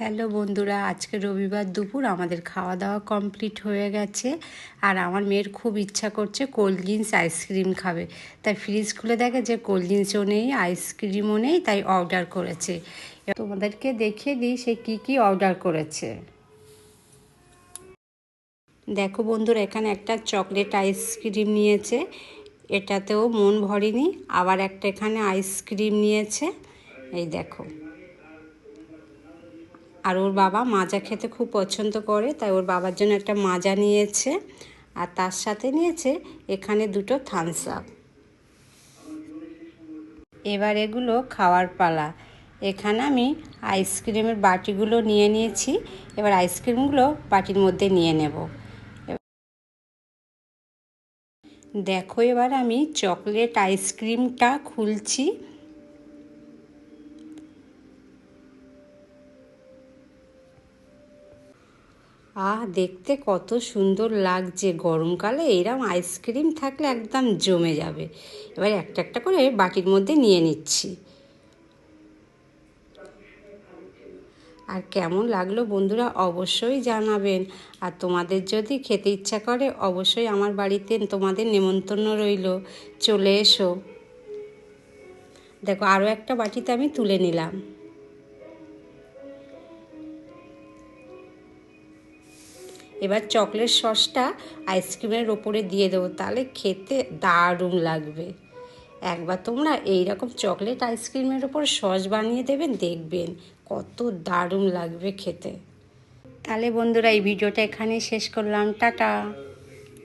Hello বন্ধুরা, আজকে রবিবার দুপুর আমাদের খাওয়া দাওয়া কমপ্লিট হয়ে গেছে। আর আমার মেয়ের খুব ইচ্ছা করছে কোল্ড ড্রিঙ্কস আইসক্রিম খাবে, তাই ফ্রিজ খুলে দেখে যে কোল্ড ড্রিঙ্কসও নেই, আইসক্রিমও নেই, তাই অর্ডার করেছে। তোমাদেরকে দেখিয়ে দিই সে কী কী অর্ডার করেছে। দেখো বন্ধুরা, এখানে একটা চকলেট আইসক্রিম নিয়েছে, এটাতেও মন ভরেনি। আবার একটা এখানে আইসক্রিম নিয়েছে, এই দেখো। আর ওর বাবা মাজা খেতে খুব পছন্দ করে, তাই ওর বাবার জন্য একটা মাজা নিয়েছে। আর তার সাথে নিয়েছে এখানে দুটো থামস আপ। এবার এগুলো খাওয়ার পালা। এখানে আমি আইসক্রিমের বাটিগুলো নিয়ে নিয়েছি, এবার আইসক্রিমগুলো বাটির মধ্যে নিয়ে নেব। দেখো, এবার আমি চকলেট আইসক্রিমটা খুলছি। দেখতে কত সুন্দর লাগছে, গরমকালে এরকম আইসক্রিম থাকলে একদম জমে যাবে। এবার একটা একটা করে বাটির মধ্যে নিয়ে নিচ্ছি। আর কেমন লাগলো বন্ধুরা অবশ্যই জানাবেন। আর তোমাদের যদি খেতে ইচ্ছা করে অবশ্যই আমার বাড়িতে তোমাদের নেমন্তন্ন রইল, চলে এসো। দেখো, আরও একটা বাটিতে আমি তুলে নিলাম। এবার চকলেট সসটা আইসক্রিমের ওপরে দিয়ে দেবো, তাহলে খেতে দারুণ লাগবে। একবার তোমরা এইরকম চকলেট আইসক্রিমের ওপর সস বানিয়ে দেবেন, দেখবেন কত দারুণ লাগবে খেতে। তাহলে বন্ধুরা, এই ভিডিওটা এখানেই শেষ করলাম। টাটা।